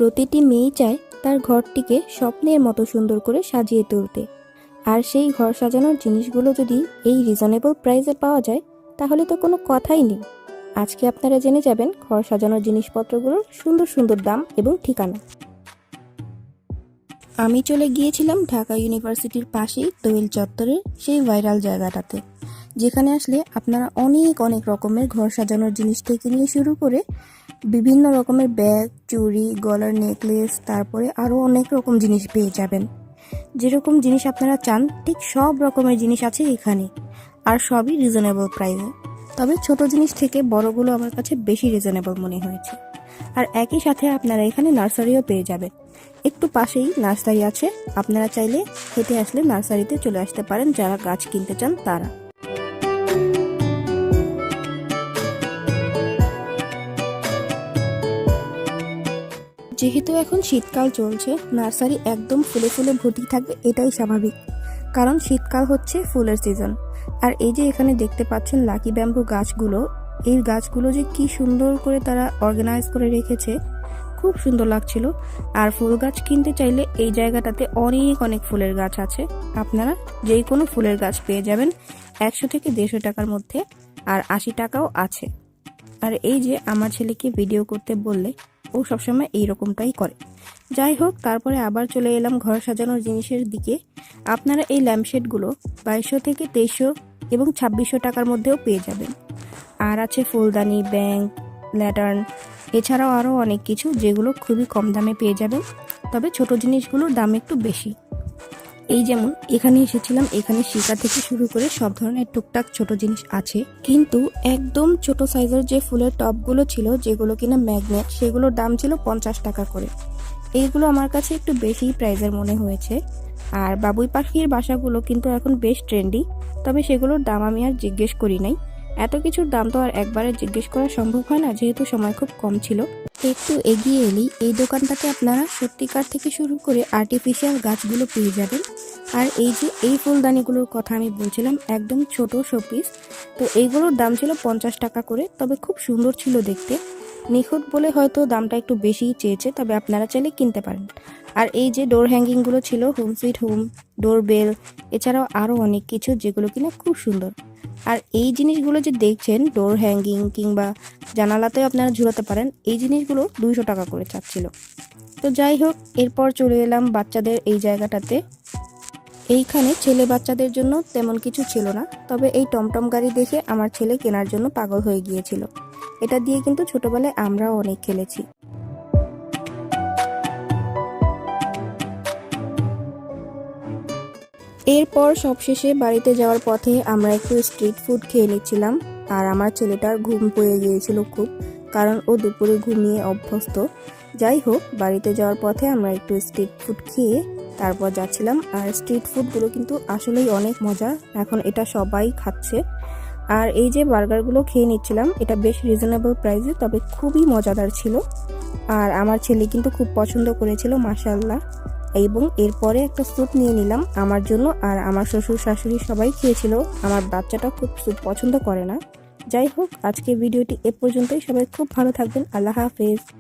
প্রতিটি মেয়েই চায় তার ঘরটিকে স্বপ্নের মতো সুন্দর করে সাজিয়ে তুলতে। আর সেই ঘর সাজানোর জিনিসগুলো যদি এই রিজনেবল প্রাইসে পাওয়া যায় তাহলে তো কোনো কথাই নেই। আজকে আপনারা জেনে যাবেন ঘর সাজানোর জিনিসপত্রগুলোর সুন্দর সুন্দর দাম এবং ঠিকানা। আমি চলে গিয়েছিলাম ঢাকা ইউনিভার্সিটির পাশেই দোয়েল চত্বরের সেই ভাইরাল জায়গাটাতে, যেখানে আসলে আপনারা অনেক অনেক রকমের ঘর সাজানোর জিনিস থেকে নিয়ে শুরু করে বিভিন্ন রকমের ব্যাগ, চুড়ি, গলার নেকলেস, তারপরে আরও অনেক রকম জিনিস পেয়ে যাবেন। যেরকম জিনিস আপনারা চান ঠিক সব রকমের জিনিস আছে এখানে, আর সবই রিজনেবল প্রাইসে। তবে ছোট জিনিস থেকে বড়গুলো আমার কাছে বেশি রিজনেবল মনে হয়েছে। আর একই সাথে আপনারা এখানে নার্সারিও পেয়ে যাবেন। একটু পাশেই নার্সারি আছে, আপনারা চাইলে হেঁটে আসলে নার্সারিতে চলে আসতে পারেন যারা গাছ কিনতে চান তারা। যেহেতু এখন শীতকাল চলছে, নার্সারি একদম ফুলে ফুলে ভর্তি থাকবে এটাই স্বাভাবিক, কারণ শীতকাল হচ্ছে ফুলের সিজন। আর এই যে এখানে দেখতে পাচ্ছেন লাকি ব্যাম্বু গাছগুলো, এই গাছগুলো যে কি সুন্দর করে তারা অর্গানাইজ করে রেখেছে, খুব সুন্দর লাগছিল। আর ফুল গাছ কিনতে চাইলে এই জায়গাটাতে অনেক অনেক ফুলের গাছ আছে, আপনারা যেই কোনো ফুলের গাছ পেয়ে যাবেন 100 থেকে 150 টাকার মধ্যে, আর 80 টাকাও আছে। আর এই যে আমার ছেলেকে ভিডিও করতে বললে ও সবসময় এইরকমটাই করে। যাই হোক, তারপরে আবার চলে এলাম ঘর সাজানোর জিনিসের দিকে। আপনারা এই ল্যাম্পশেডগুলো 2200 থেকে 2300 এবং 2600 টাকার মধ্যেও পেয়ে যাবেন। আর আছে ফুলদানি, ব্যাংক, ল্যাটার্ন, এছাড়াও আরও অনেক কিছু যেগুলো খুবই কম দামে পেয়ে যাবেন। তবে ছোট জিনিসগুলোর দাম একটু বেশি। এই যেমন এখানে এসেছিলাম, এখানে শিকা থেকে শুরু করে সব ধরনের টুকটাক ছোট জিনিস আছে, কিন্তু একদম ছোট সাইজের যে ফুলের টবগুলো ছিল যেগুলো কিনা ম্যাগনেট, সেগুলোর দাম ছিল 50 টাকা করে। এইগুলো আমার কাছে একটু বেশি প্রাইজের মনে হয়েছে। আর বাবুই পাখির বাসাগুলো কিন্তু এখন বেশ ট্রেন্ডি, তবে সেগুলোর দাম আমি আর জিজ্ঞেস করি নাই। এত কিছুর দাম তো আর একবারে জিজ্ঞেস করা সম্ভব হয় না, যেহেতু সময় খুব কম ছিল। একটু এগিয়ে এলেই এই দোকানটাতে আপনারা সত্যিকার থেকে শুরু করে আর্টিফিশিয়াল গাছগুলো পেয়ে যাবেন। আর এই যে এই ফুলদানিগুলোর কথা আমি বলছিলাম, একদম ছোট শোপিস, তো এইগুলোর দাম ছিল 50 টাকা করে। তবে খুব সুন্দর ছিল দেখতে, নিখুঁত বলে হয়তো দামটা একটু বেশিই চেয়েছে, তবে আপনারা চাইলে কিনতে পারেন। আর এই যে ডোর হ্যাঙ্গিংগুলো ছিল, হোম সুইট হোম, ডোর বেল, এছাড়াও আরও অনেক কিছু যেগুলো কিনা খুব সুন্দর। আর এই জিনিসগুলো যে দেখছেন, ডোর হ্যাঙ্গিং কিংবা জানালাতেও আপনারা ঝুলাতে পারেন, এই জিনিসগুলো 200 টাকা করে চাচ্ছিল। তো যাই হোক, এরপর চলে এলাম বাচ্চাদের এই জায়গাটাতে। এইখানে ছেলে বাচ্চাদের জন্য তেমন কিছু ছিল না, তবে এই টমটম গাড়ি দেখে আমার ছেলে কেনার জন্য পাগল হয়ে গিয়েছিল। এটা দিয়ে কিন্তু ছোটবেলায় আমরাও অনেক খেলেছি। এরপর সবশেষে বাড়িতে যাওয়ার পথে আমরা একটু স্ট্রিট ফুড খেয়ে নিচ্ছিলাম। আর আমার ছেলেটার ঘুম পেয়ে গিয়েছিল খুব, কারণ ও দুপুরে ঘুমিয়ে অভ্যস্ত। যাই হোক, বাড়িতে যাওয়ার পথে আমরা একটু স্ট্রিট ফুড খেয়ে তারপর যাচ্ছিলাম। আর স্ট্রিট ফুডগুলো কিন্তু আসলেই অনেক মজা, এখন এটা সবাই খাচ্ছে। আর এই যে বার্গারগুলো খেয়ে নিচ্ছিলাম, এটা বেশ রিজনেবল প্রাইসে, তবে খুবই মজাদার ছিল। আর আমার ছেলে কিন্তু খুব পছন্দ করেছিল, মাশাআল্লাহ। এবং এরপরে একটা স্যুপ নিয়ে নিলাম আমার জন্য, আর আমার শ্বশুর শাশুড়ি সবাই খেয়েছিল। আমার বাচ্চাটা খুব স্যুপ পছন্দ করে না। যাই হোক, আজকে ভিডিওটি এ পর্যন্তই। সবাই খুব ভালো থাকবেন। আল্লাহ হাফেজ।